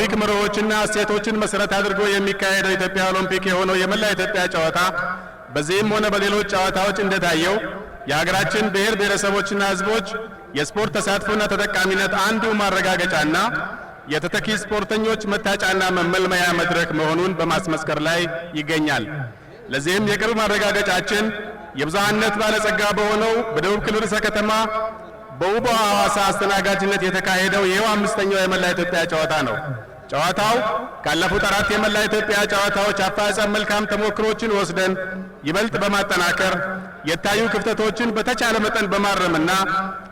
የኦሎምፒክ መርሆችና እሴቶችን መሰረት አድርጎ የሚካሄደው የኢትዮጵያ ኦሎምፒክ የሆነው የመላ ኢትዮጵያ ጨዋታ በዚህም ሆነ በሌሎች ጨዋታዎች እንደታየው የሀገራችን ብሔር ብሔረሰቦችና ሕዝቦች የስፖርት ተሳትፎና ተጠቃሚነት አንዱ ማረጋገጫና የተተኪ ስፖርተኞች መታጫና መመልመያ መድረክ መሆኑን በማስመስከር ላይ ይገኛል። ለዚህም የቅርብ ማረጋገጫችን የብዝሃነት ባለጸጋ በሆነው በደቡብ ክልል ርዕሰ ከተማ በውቧ ሐዋሳ አስተናጋጅነት የተካሄደው ይኸው አምስተኛው የመላ ኢትዮጵያ ጨዋታ ነው። ጨዋታው ካለፉት 4 የመላ ኢትዮጵያ ጨዋታዎች አፈጻጸም መልካም ተሞክሮችን ወስደን ይበልጥ በማጠናከር የታዩ ክፍተቶችን በተቻለ መጠን በማረምና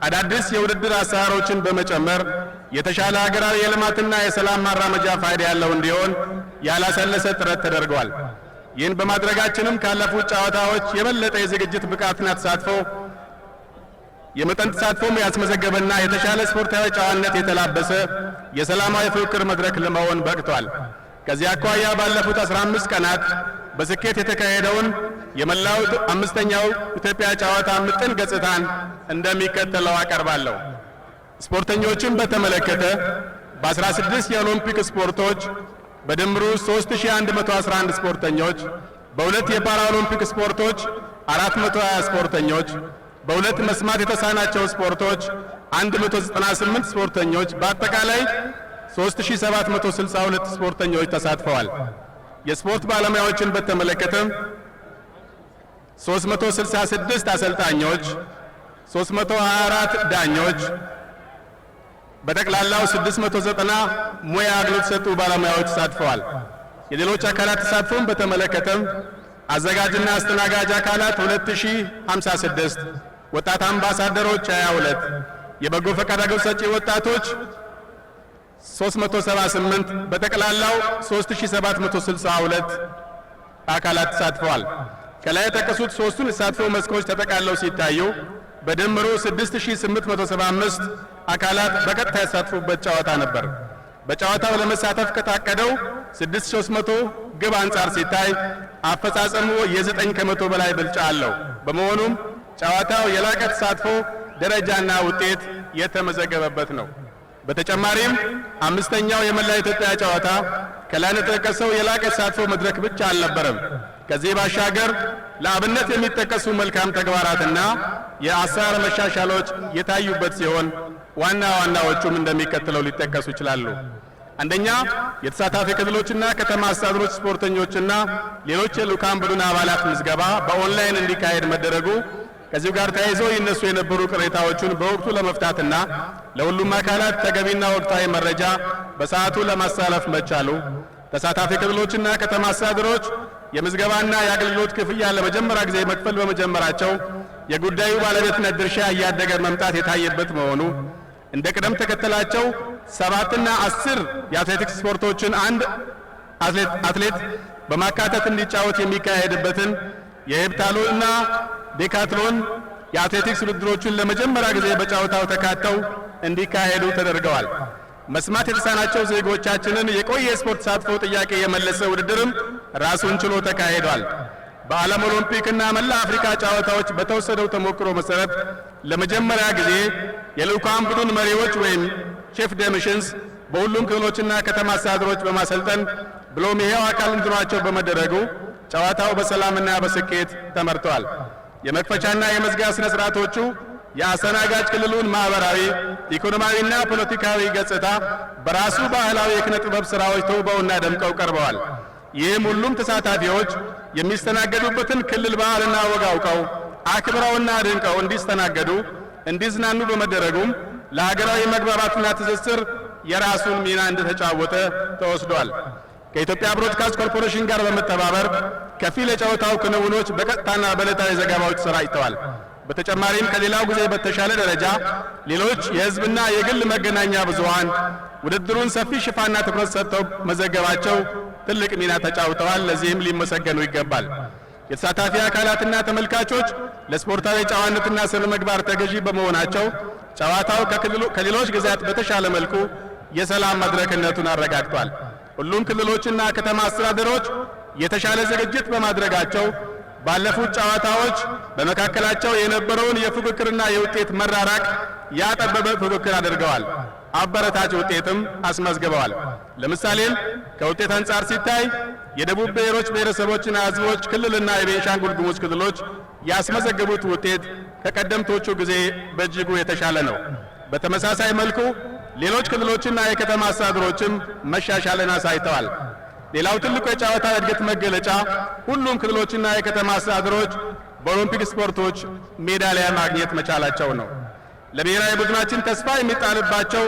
አዳዲስ የውድድር አሰራሮችን በመጨመር የተሻለ ሀገራዊ የልማትና የሰላም ማራመጃ ፋይዳ ያለው እንዲሆን ያላሰለሰ ጥረት ተደርጓል። ይህን በማድረጋችንም ካለፉት ጨዋታዎች የበለጠ የዝግጅት ብቃትና ተሳትፎ የመጠን ተሳትፎም ያስመዘገበና የተሻለ ስፖርታዊ ጨዋነት የተላበሰ የሰላማዊ ፍክክር መድረክ ለመሆን በቅቷል። ከዚህ አኳያ ባለፉት 15 ቀናት በስኬት የተካሄደውን የመላው አምስተኛው ኢትዮጵያ ጨዋታ ምጥን ገጽታን እንደሚከተለው አቀርባለሁ። ስፖርተኞችን በተመለከተ በ16 የኦሎምፒክ ስፖርቶች በድምሩ 3111 ስፖርተኞች፣ በሁለት የፓራ ኦሎምፒክ ስፖርቶች 420 ስፖርተኞች፣ በሁለት መስማት የተሳናቸው ስፖርቶች 198 ስፖርተኞች በአጠቃላይ 3762 ስፖርተኞች ተሳትፈዋል። የስፖርት ባለሙያዎችን በተመለከተ 366 አሰልጣኞች፣ 324 ዳኞች በጠቅላላው 690 ሙያ አገልግሎት ሰጡ ባለሙያዎች ተሳትፈዋል። የሌሎች አካላት ተሳትፎን በተመለከተ አዘጋጅና አስተናጋጅ አካላት 2056፣ ወጣት አምባሳደሮች 22፣ የበጎ ፈቃድ አገልግሎት ሰጪ ወጣቶች 378 በጠቅላላው 3762 አካላት ተሳትፈዋል። ከላይ የተጠቀሱት ሶስቱን የተሳትፎ መስኮች ተጠቃለው ሲታዩ በድምሩ 6875 አካላት በቀጥታ የተሳተፉበት ጨዋታ ነበር። በጨዋታው ለመሳተፍ ከታቀደው 6300 ግብ አንጻር ሲታይ አፈጻጸሙ የ9 ከመቶ በላይ ብልጫ አለው። በመሆኑም ጨዋታው የላቀ ተሳትፎ ደረጃና ውጤት የተመዘገበበት ነው። በተጨማሪም አምስተኛው የመላ ኢትዮጵያ ጨዋታ ከላይ የተጠቀሰው የላቀ ተሳትፎ መድረክ ብቻ አልነበረም። ከዚህ ባሻገር ለአብነት የሚጠቀሱ መልካም ተግባራትና የአሰራር መሻሻሎች የታዩበት ሲሆን ዋና ዋናዎቹም እንደሚከተለው ሊጠቀሱ ይችላሉ። አንደኛ፣ የተሳታፊ ክልሎችና ከተማ አስተዳደሮች ስፖርተኞችና ሌሎች የልዑካን ቡድን አባላት ምዝገባ በኦንላይን እንዲካሄድ መደረጉ ከዚሁ ጋር ተያይዞ ይነሱ የነበሩ ቅሬታዎችን በወቅቱ ለመፍታትና ለሁሉም አካላት ተገቢና ወቅታዊ መረጃ በሰዓቱ ለማስተላለፍ መቻሉ፣ ተሳታፊ ክልሎችና ከተማ አስተዳደሮች የምዝገባና የአገልግሎት ክፍያ ለመጀመሪያ ጊዜ መክፈል በመጀመራቸው የጉዳዩ ባለቤትነት ድርሻ እያደገ መምጣት የታየበት መሆኑ፣ እንደ ቅደም ተከተላቸው 7 እና 10 የአትሌቲክስ ስፖርቶችን አንድ አትሌት በማካተት እንዲጫወት የሚካሄድበትን የሄፕታሎንና ዴካትሎን የአትሌቲክስ ውድድሮችን ለመጀመሪያ ጊዜ በጨዋታው ተካተው እንዲካሄዱ ተደርገዋል። መስማት የተሳናቸው ዜጎቻችንን የቆየ ስፖርት ተሳትፎ ጥያቄ የመለሰ ውድድርም ራሱን ችሎ ተካሂዷል። በዓለም ኦሎምፒክና መላ አፍሪካ ጨዋታዎች በተወሰደው ተሞክሮ መሰረት ለመጀመሪያ ጊዜ የልዑካን ቡድን መሪዎች ወይም ቺፍ ደ ሚሽንስ በሁሉም ክልሎችና ከተማ አስተዳደሮች በማሰልጠን ብሎም ይሄው አካል እንዲኖራቸው በመደረጉ ጨዋታው በሰላምና በስኬት ተመርቷል። የመክፈቻና የመዝጊያ ስነ ስርዓቶቹ የአስተናጋጅ ክልሉን ማህበራዊ፣ ኢኮኖሚያዊና ፖለቲካዊ ገጽታ በራሱ ባህላዊ የኪነ ጥበብ ስራዎች ተውበውና ደምቀው ቀርበዋል። ይህም ሁሉም ተሳታፊዎች የሚስተናገዱበትን ክልል ባህልና ወግ አውቀው አክብረውና ድንቀው እንዲስተናገዱ እንዲዝናኑ በመደረጉም ለሀገራዊ መግባባትና ትስስር የራሱን ሚና እንደተጫወተ ተወስዷል። ከኢትዮጵያ ብሮድካስት ኮርፖሬሽን ጋር በመተባበር ከፊል የጨዋታው ክንውኖች በቀጥታና በዕለታዊ ዘገባዎች ተሰራጭተዋል። በተጨማሪም ከሌላው ጊዜ በተሻለ ደረጃ ሌሎች የህዝብና የግል መገናኛ ብዙሃን ውድድሩን ሰፊ ሽፋንና ትኩረት ሰጥተው መዘገባቸው ትልቅ ሚና ተጫውተዋል። ለዚህም ሊመሰገኑ ይገባል። የተሳታፊ አካላትና ተመልካቾች ለስፖርታዊ ጨዋነትና ስነ ምግባር ተገዢ በመሆናቸው ጨዋታው ከሌሎች ጊዜያት በተሻለ መልኩ የሰላም መድረክነቱን አረጋግጧል። ሁሉም ክልሎችና ከተማ አስተዳደሮች የተሻለ ዝግጅት በማድረጋቸው ባለፉት ጨዋታዎች በመካከላቸው የነበረውን የፉክክርና የውጤት መራራቅ ያጠበበ ፉክክር አድርገዋል። አበረታች ውጤትም አስመዝግበዋል። ለምሳሌም ከውጤት አንጻር ሲታይ የደቡብ ብሔሮች ብሔረሰቦችና ሕዝቦች ክልልና የቤንሻንጉል ጉሙዝ ክልሎች ያስመዘገቡት ውጤት ከቀደምቶቹ ጊዜ በእጅጉ የተሻለ ነው። በተመሳሳይ መልኩ ሌሎች ክልሎችና የከተማ አስተዳደሮችም መሻሻልን አሳይተዋል። ሌላው ትልቁ የጨዋታ እድገት መገለጫ ሁሉም ክልሎችና የከተማ አስተዳደሮች በኦሎምፒክ ስፖርቶች ሜዳሊያ ማግኘት መቻላቸው ነው። ለብሔራዊ ቡድናችን ተስፋ የሚጣልባቸው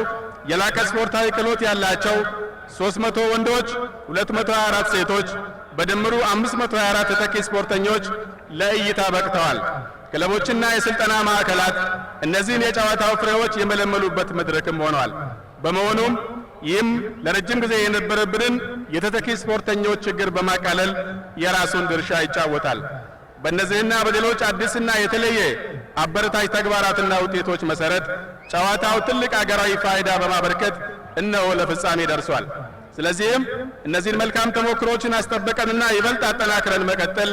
የላቀ ስፖርታዊ ክህሎት ያላቸው 300 ወንዶች፣ 224 ሴቶች በድምሩ 524 ተተኪ ስፖርተኞች ለእይታ በቅተዋል። ክለቦችና የስልጠና ማዕከላት እነዚህን የጨዋታው ፍሬዎች የመለመሉበት መድረክም ሆኗል። በመሆኑም ይህም ለረጅም ጊዜ የነበረብንን የተተኪ ስፖርተኞች ችግር በማቃለል የራሱን ድርሻ ይጫወታል። በእነዚህና በሌሎች አዲስና የተለየ አበረታች ተግባራትና ውጤቶች መሰረት ጨዋታው ትልቅ አገራዊ ፋይዳ በማበርከት እነሆ ለፍጻሜ ደርሷል። ስለዚህም እነዚህን መልካም ተሞክሮችን አስጠበቀንና ይበልጥ አጠናክረን መቀጠል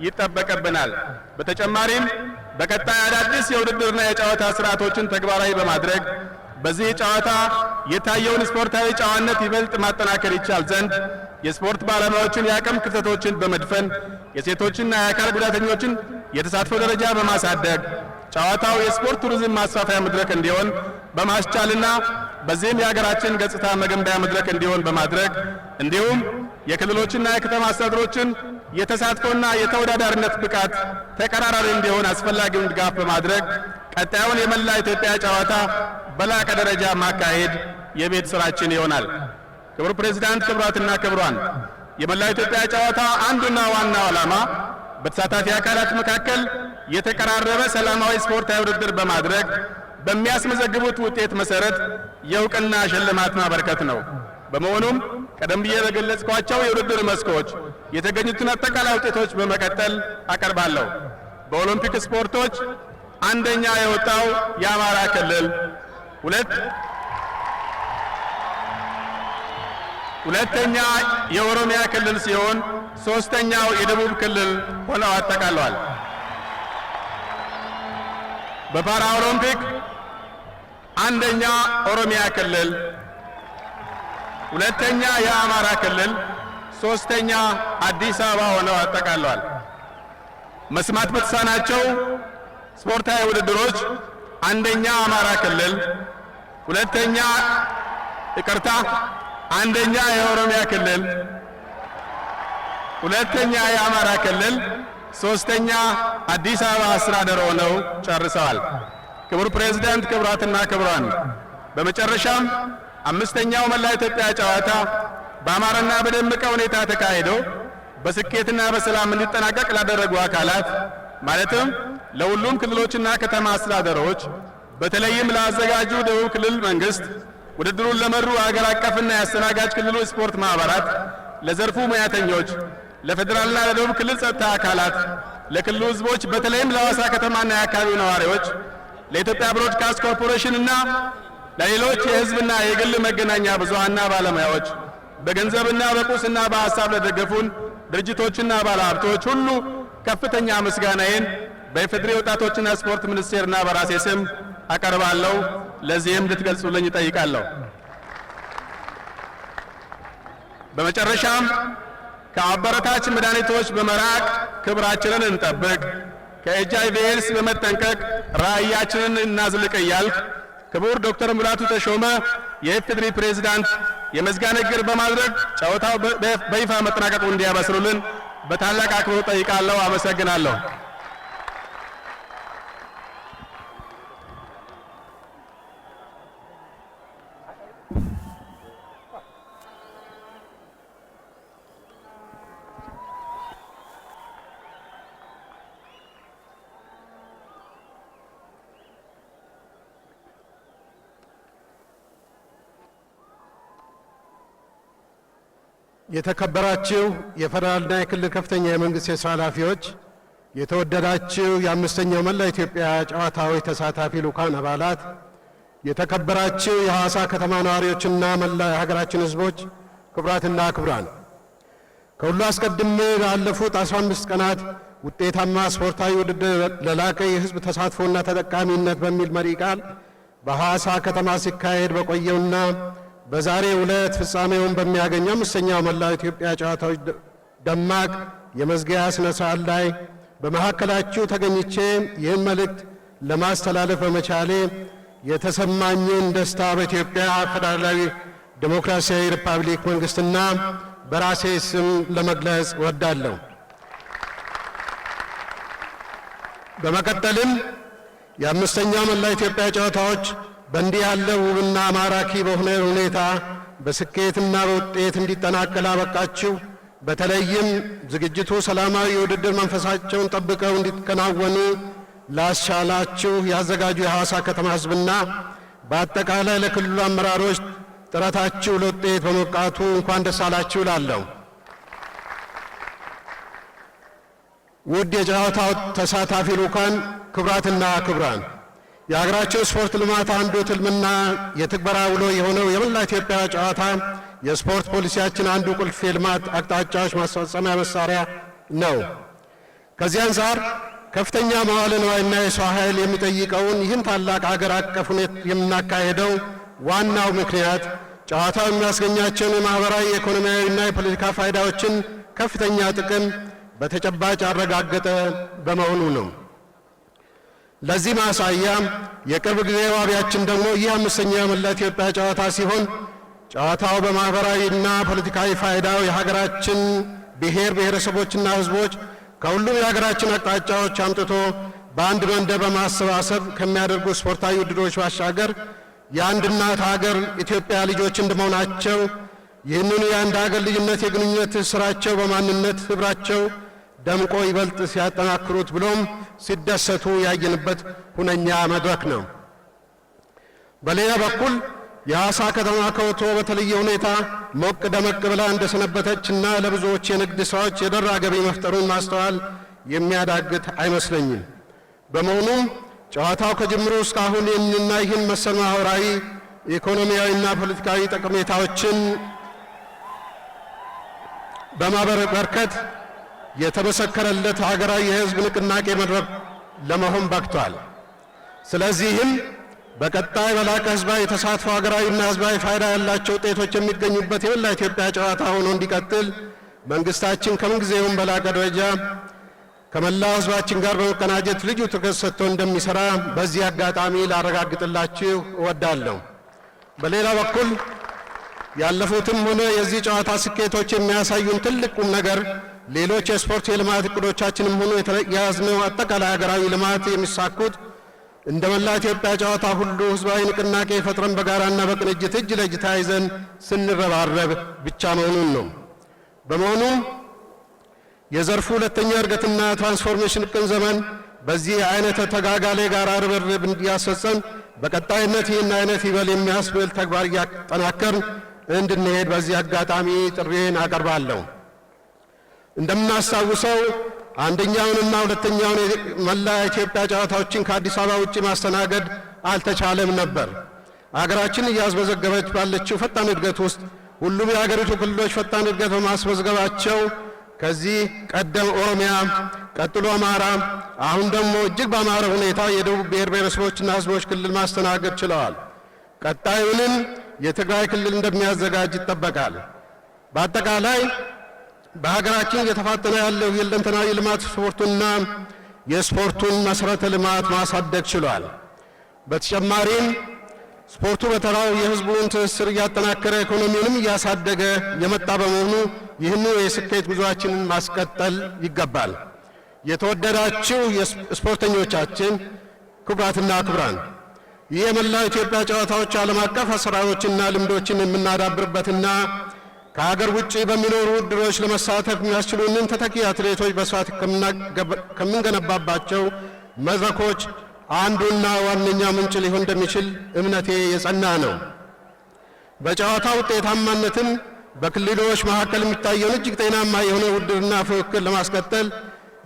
ይጠበቅብናል። በተጨማሪም በቀጣይ አዳዲስ የውድድርና የጨዋታ ስርዓቶችን ተግባራዊ በማድረግ በዚህ ጨዋታ የታየውን ስፖርታዊ ጨዋነት ይበልጥ ማጠናከር ይቻል ዘንድ የስፖርት ባለሙያዎችን የአቅም ክፍተቶችን በመድፈን የሴቶችና የአካል ጉዳተኞችን የተሳትፎ ደረጃ በማሳደግ ጨዋታው የስፖርት ቱሪዝም ማስፋፊያ መድረክ እንዲሆን በማስቻልና በዚህም የሀገራችን ገጽታ መገንቢያ መድረክ እንዲሆን በማድረግ እንዲሁም የክልሎችና የከተማ አስተዳደሮችን የተሳትፎና የተወዳዳሪነት ብቃት ተቀራራቢ እንዲሆን አስፈላጊውን ድጋፍ በማድረግ ቀጣዩን የመላ ኢትዮጵያ ጨዋታ በላቀ ደረጃ ማካሄድ የቤት ስራችን ይሆናል። ክቡር ፕሬዝዳንት፣ ክቡራትና ክቡራን፣ የመላ ኢትዮጵያ ጨዋታ አንዱና ዋናው ዓላማ በተሳታፊ አካላት መካከል የተቀራረበ ሰላማዊ ስፖርታዊ ውድድር በማድረግ በሚያስመዘግቡት ውጤት መሰረት የእውቅና ሽልማት ማበርከት ነው። በመሆኑም ቀደም ብዬ በገለጽኳቸው የውድድር መስኮች የተገኙትን አጠቃላይ ውጤቶች በመቀጠል አቀርባለሁ። በኦሎምፒክ ስፖርቶች አንደኛ የወጣው የአማራ ክልል፣ ሁለተኛ የኦሮሚያ ክልል ሲሆን ሶስተኛው የደቡብ ክልል ሆነው አጠቃለዋል። በፓራ ኦሎምፒክ አንደኛ ኦሮሚያ ክልል፣ ሁለተኛ የአማራ ክልል፣ ሶስተኛ አዲስ አበባ ሆነው አጠቃለዋል። መስማት በተሳናቸው ስፖርታዊ ውድድሮች አንደኛ አማራ ክልል፣ አንደኛ የኦሮሚያ ክልል፣ ሁለተኛ የአማራ ክልል፣ ሶስተኛ አዲስ አበባ አስተዳደር ሆነው ጨርሰዋል። ክቡር ፕሬዝዳንት፣ ክቡራትና ክቡራን፣ በመጨረሻም አምስተኛው መላ ኢትዮጵያ ጨዋታ በአማረና በደመቀ ሁኔታ ተካሂዶ በስኬትና በሰላም እንዲጠናቀቅ ላደረጉ አካላት ማለትም ለሁሉም ክልሎችና ከተማ አስተዳደሮች በተለይም ለአዘጋጁ ደቡብ ክልል መንግስት፣ ውድድሩን ለመሩ ሀገር አቀፍና የአስተናጋጅ ክልሉ ስፖርት ማህበራት፣ ለዘርፉ ሙያተኞች፣ ለፌዴራልና ለደቡብ ክልል ጸጥታ አካላት፣ ለክልሉ ህዝቦች በተለይም ለሐዋሳ ከተማና የአካባቢው ነዋሪዎች፣ ለኢትዮጵያ ብሮድካስት ኮርፖሬሽንና ለሌሎች የህዝብና የግል መገናኛ ብዙሃንና ባለሙያዎች፣ በገንዘብና በቁስና በሐሳብ ለደገፉን ድርጅቶችና ባለሀብቶች ሁሉ ከፍተኛ ምስጋናዬን በኢፌዴሪ ወጣቶችና ስፖርት ሚኒስቴርና በራሴ ስም አቀርባለሁ። ለዚህም ልትገልጹልኝ እጠይቃለሁ። በመጨረሻም ከአበረታች መድኃኒቶች በመራቅ ክብራችንን እንጠብቅ፣ ከኤችአይቪ ኤድስ በመጠንቀቅ ራዕያችንን እናዝልቅ እያልኩ ክቡር ዶክተር ሙላቱ ተሾመ የኢፌዴሪ ፕሬዝዳንት የመዝጊያ ንግግር በማድረግ ጨዋታው በይፋ መጠናቀቁ እንዲያበስሩልን በታላቅ አክብሮት ጠይቃለሁ። አመሰግናለሁ። የተከበራችሁ የፌደራልና የክልል ከፍተኛ የመንግስት የሥራ ኃላፊዎች፣ የተወደዳችሁ የአምስተኛው መላ ኢትዮጵያ ጨዋታዎች ተሳታፊ ልዑካን አባላት፣ የተከበራችሁ የሐዋሳ ከተማ ነዋሪዎችና መላ የሀገራችን ሕዝቦች፣ ክቡራትና ክቡራን፣ ከሁሉ አስቀድሜ ባለፉት 15 ቀናት ውጤታማ ስፖርታዊ ውድድር ለላቀ የሕዝብ ተሳትፎና ተጠቃሚነት በሚል መሪ ቃል በሐዋሳ ከተማ ሲካሄድ በቆየውና በዛሬው ዕለት ፍጻሜውን በሚያገኘው አምስተኛው መላው ኢትዮጵያ ጨዋታዎች ደማቅ የመዝጊያ ሥነ ሥርዓት ላይ በመካከላችሁ ተገኝቼ ይህን መልእክት ለማስተላለፍ በመቻሌ የተሰማኝን ደስታ በኢትዮጵያ ፌዴራላዊ ዴሞክራሲያዊ ሪፐብሊክ መንግሥትና በራሴ ስም ለመግለጽ እወዳለሁ። በመቀጠልም የአምስተኛው መላ ኢትዮጵያ ጨዋታዎች በእንዲህ ያለ ውብና ማራኪ በሆነ ሁኔታ በስኬትና በውጤት እንዲጠናቀቅ አበቃችሁ። በተለይም ዝግጅቱ ሰላማዊ የውድድር መንፈሳቸውን ጠብቀው እንዲከናወኑ ላስቻላችሁ ያዘጋጁ የሐዋሳ ከተማ ሕዝብና በአጠቃላይ ለክልሉ አመራሮች ጥረታችሁ ለውጤት በመብቃቱ እንኳን ደስ አላችሁ እላለሁ። ውድ የጨዋታው ተሳታፊ ልዑካን፣ ክቡራትና ክቡራን፣ የሀገራችን ስፖርት ልማት አንዱ ትልምና የትግበራ ውሎ የሆነው የመላ ኢትዮጵያ ጨዋታ የስፖርት ፖሊሲያችን አንዱ ቁልፍ የልማት አቅጣጫዎች ማስፈጸሚያ መሳሪያ ነው። ከዚህ አንጻር ከፍተኛ መዋዕለ ንዋይና የሰው ኃይል የሚጠይቀውን ይህን ታላቅ አገር አቀፍ ሁኔታ የምናካሄደው ዋናው ምክንያት ጨዋታው የሚያስገኛቸውን የማኅበራዊ የኢኮኖሚያዊና የፖለቲካ ፋይዳዎችን ከፍተኛ ጥቅም በተጨባጭ ያረጋገጠ በመሆኑ ነው። ለዚህ ማሳያ የቅርብ ጊዜ ዋቢያችን ደግሞ ይህ አምስተኛው የመላ ኢትዮጵያ ጨዋታ ሲሆን ጨዋታው በማኅበራዊና ፖለቲካዊ ፋይዳው የሀገራችን ብሔር ብሔረሰቦችና ሕዝቦች ከሁሉም የሀገራችን አቅጣጫዎች አምጥቶ በአንድ መንደር በማሰባሰብ ከሚያደርጉ ስፖርታዊ ውድድሮች ባሻገር የአንድ እናት ሀገር ኢትዮጵያ ልጆች እንደመሆናቸው ይህንኑ የአንድ ሀገር ልጅነት የግንኙነት ስራቸው በማንነት ህብራቸው ደምቆ ይበልጥ ሲያጠናክሩት ብሎም ሲደሰቱ ያየንበት ሁነኛ መድረክ ነው። በሌላ በኩል የሐዋሳ ከተማ ከወትሮ በተለየ ሁኔታ ሞቅ ደመቅ ብላ እንደሰነበተችና ለብዙዎች የንግድ ሥራዎች የደራ ገቢ መፍጠሩን ማስተዋል የሚያዳግት አይመስለኝም። በመሆኑም ጨዋታው ከጅምሩ እስካሁን ይህንና ይህን መሰል ማኅበራዊ ኢኮኖሚያዊና ፖለቲካዊ ጠቀሜታዎችን በማበረከት የተመሰከረለት ሀገራዊ የሕዝብ ንቅናቄ መድረክ ለመሆን በቅቷል። ስለዚህም በቀጣይ በላቀ ሕዝባዊ ተሳትፎ ሀገራዊና ሕዝባዊ ፋይዳ ያላቸው ውጤቶች የሚገኙበት የመላ ኢትዮጵያ ጨዋታ ሆኖ እንዲቀጥል መንግስታችን ከምንጊዜውም በላቀ ደረጃ ከመላው ሕዝባችን ጋር በመቀናጀት ልዩ ትኩረት ሰጥቶ እንደሚሰራ በዚህ አጋጣሚ ላረጋግጥላችሁ እወዳለሁ። በሌላ በኩል ያለፉትም ሆነ የዚህ ጨዋታ ስኬቶች የሚያሳዩን ትልቅ ቁም ነገር ሌሎች የስፖርት የልማት እቅዶቻችንም ሆኖ የያዝነው አጠቃላይ ሀገራዊ ልማት የሚሳኩት እንደ መላ ኢትዮጵያ ጨዋታ ሁሉ ሕዝባዊ ንቅናቄ ፈጥረን በጋራና በቅንጅት እጅ ለእጅ ተያይዘን ስንረባረብ ብቻ መሆኑን ነው። በመሆኑም የዘርፉ ሁለተኛ እድገትና ትራንስፎርሜሽን ቅን ዘመን በዚህ አይነት ተጋጋለ ጋራ ርብርብ እንዲያስፈጸም በቀጣይነት ይህን አይነት ይበል የሚያስብል ተግባር እያጠናከርን እንድንሄድ በዚህ አጋጣሚ ጥሪዬን አቀርባለሁ። እንደምናስታውሰው አንደኛውንና ሁለተኛውን መላ ኢትዮጵያ ጨዋታዎችን ከአዲስ አበባ ውጪ ማስተናገድ አልተቻለም ነበር። አገራችን እያስመዘገበች ባለችው ፈጣን እድገት ውስጥ ሁሉም የሀገሪቱ ክልሎች ፈጣን እድገት በማስመዝገባቸው ከዚህ ቀደም ኦሮሚያ፣ ቀጥሎ አማራ፣ አሁን ደግሞ እጅግ በአማረ ሁኔታ የደቡብ ብሔር ብሔረሰቦችና ሕዝቦች ክልል ማስተናገድ ችለዋል። ቀጣዩንም የትግራይ ክልል እንደሚያዘጋጅ ይጠበቃል። በአጠቃላይ በሀገራችን እየተፋጠነ ያለው የሁለንተናዊ ልማት ስፖርቱና የስፖርቱን መሰረተ ልማት ማሳደግ ችሏል። በተጨማሪም ስፖርቱ በተራው የሕዝቡን ትስስር እያጠናከረ ኢኮኖሚውንም እያሳደገ የመጣ በመሆኑ ይህኑ የስኬት ጉዞአችንን ማስቀጠል ይገባል። የተወደዳችሁ ስፖርተኞቻችን፣ ክቡራትና ክቡራን፣ ይህ የመላው ኢትዮጵያ ጨዋታዎች ዓለም አቀፍ አሰራሮችና ልምዶችን የምናዳብርበትና ከሀገር ውጭ በሚኖሩ ውድድሮች ለመሳተፍ የሚያስችሉንን ተተኪ አትሌቶች በስፋት ከምንገነባባቸው መድረኮች አንዱና ዋነኛ ምንጭ ሊሆን እንደሚችል እምነቴ የጸና ነው። በጨዋታ ውጤታማነትም በክልሎች መካከል የሚታየውን እጅግ ጤናማ የሆነ ውድድርና ፉክክር ለማስቀጠል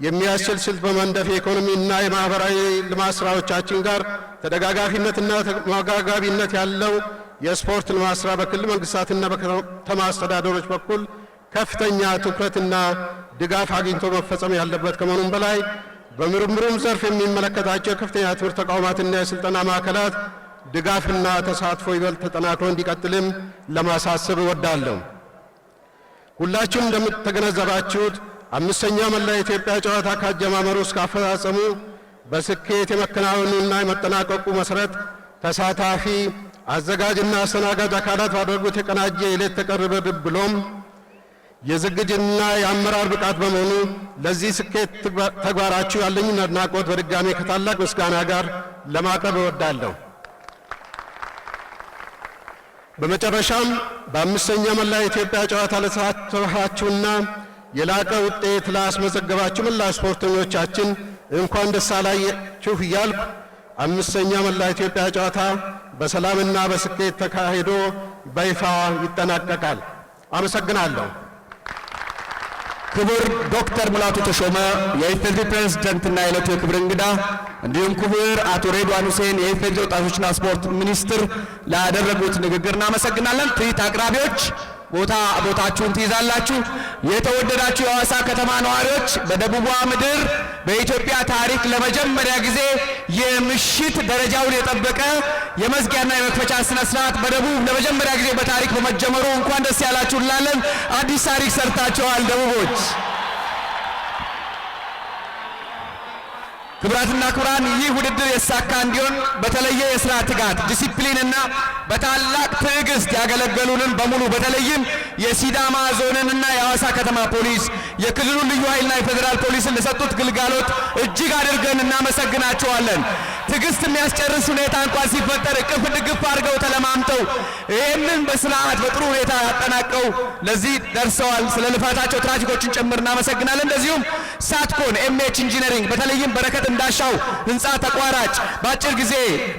የሚያስችል ስልት በመንደፍ የኢኮኖሚና የማኅበራዊ ልማት ሥራዎቻችን ጋር ተደጋጋፊነትና ተመጋጋቢነት ያለው የስፖርት ልማት ሥራ በክልል መንግስታትና በከተማ አስተዳደሮች በኩል ከፍተኛ ትኩረትና ድጋፍ አግኝቶ መፈጸም ያለበት ከመሆኑም በላይ በምርምሩም ዘርፍ የሚመለከታቸው ከፍተኛ ትምህርት ተቋማትና የሥልጠና ማዕከላት ድጋፍና ተሳትፎ ይበልጥ ተጠናክሮ እንዲቀጥልም ለማሳሰብ እወዳለሁ። ሁላችሁም እንደምትገነዘባችሁት አምስተኛው መላ የኢትዮጵያ ጨዋታ ካጀማመሩ እስከ አፈጻጸሙ በስኬት የመከናወኑና የመጠናቀቁ መሰረት ተሳታፊ አዘጋጅና አስተናጋጅ አካላት ባደረጉት የቀናጀ የሌት ተቀን ርብርብ ብሎም የዝግጅትና የአመራር ብቃት በመሆኑ ለዚህ ስኬት ተግባራችሁ ያለኝን አድናቆት በድጋሜ ከታላቅ ምስጋና ጋር ለማቅረብ እወዳለሁ። በመጨረሻም በአምስተኛው መላ የኢትዮጵያ ጨዋታ ለተሳተፋችሁና የላቀ ውጤት ላስመዘገባችሁ መላ ስፖርተኞቻችን እንኳን ደስ አላችሁ እያልኩ አምስተኛው መላ የኢትዮጵያ ጨዋታ በሰላምና በስኬት ተካሂዶ በይፋ ይጠናቀቃል። አመሰግናለሁ። ክቡር ዶክተር ሙላቱ ተሾመ የኢፌዴሪ ፕሬዝዳንትና የዕለቱ የክብር እንግዳ፣ እንዲሁም ክቡር አቶ ሬድዋን ሁሴን የኢፌዴሪ ወጣቶችና ስፖርት ሚኒስትር ላደረጉት ንግግር እናመሰግናለን። ትርኢት አቅራቢዎች ቦታችሁን ትይዛላችሁ። የተወደዳችሁ የሐዋሳ ከተማ ነዋሪዎች፣ በደቡቧ ምድር በኢትዮጵያ ታሪክ ለመጀመሪያ ጊዜ የምሽት ደረጃውን የጠበቀ የመዝጊያና የመክፈቻ ስነ ስርዓት በደቡብ ለመጀመሪያ ጊዜ በታሪክ በመጀመሩ እንኳን ደስ ያላችሁ እንላለን። አዲስ ታሪክ ሰርታችኋል ደቡቦች። ክቡራትና ክቡራን፣ ይህ ውድድር የተሳካ እንዲሆን በተለየ የሥራ ትጋት፣ ዲሲፕሊንና በታላቅ ትዕግስት ያገለገሉንን በሙሉ በተለይም የሲዳማ ዞንንና የሐዋሳ ከተማ ፖሊስ፣ የክልሉ ልዩ ኃይልና የፌዴራል ፖሊስን ለሰጡት ግልጋሎት እጅግ አድርገን እናመሰግናቸዋለን። ትዕግስት የሚያስጨርስ ሁኔታ እንኳን ሲፈጠር እቅፍ ድግፍ አድርገው ተለማምተው ይህንን በስርዓት በጥሩ ሁኔታ ያጠናቀው ለዚህ ደርሰዋል። ስለ ልፋታቸው ትራፊኮችን ጭምር እናመሰግናለን። እንደዚሁም ሳትኮን ኤምኤች ኢንጂነሪንግ በተለይም በረከት እንዳሻው ህንፃ ተቋራጭ በአጭር ጊዜ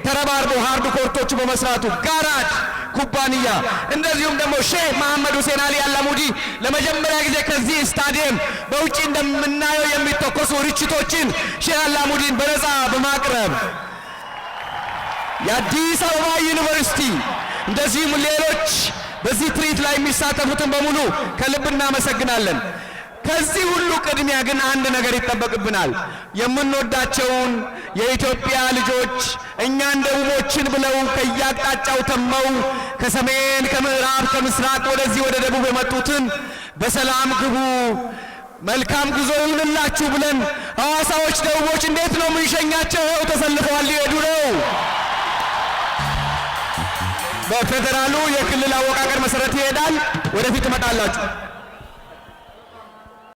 ተረባርቦ ሃርድ ኮርቶቹ በመስራቱ ጋራጅ ኩባንያ፣ እንደዚሁም ደግሞ ሼህ መሐመድ ሁሴን አሊ አላሙዲ ለመጀመሪያ ጊዜ ከዚህ ስታዲየም በውጪ እንደምናየው የሚተኮሱ ርችቶችን ሼህ አላሙዲን በነፃ በማቅረብ የአዲስ አበባ ዩኒቨርሲቲ እንደዚሁም ሌሎች በዚህ ትርኢት ላይ የሚሳተፉትን በሙሉ ከልብ እናመሰግናለን። ከዚህ ሁሉ ቅድሚያ ግን አንድ ነገር ይጠበቅብናል። የምንወዳቸውን የኢትዮጵያ ልጆች እኛን ደቡቦችን ብለው ከያቅጣጫው ተመው ከሰሜን፣ ከምዕራብ፣ ከምስራቅ ወደዚህ ወደ ደቡብ የመጡትን በሰላም ግቡ፣ መልካም ጉዞ ይሁንላችሁ ብለን ሐዋሳዎች ደቡቦች እንዴት ነው የምንሸኛቸው? ተሰልፈዋል፣ ሊሄዱ ነው። በፌዴራሉ የክልል አወቃቀር መሰረት ይሄዳል። ወደፊት ትመጣላችሁ።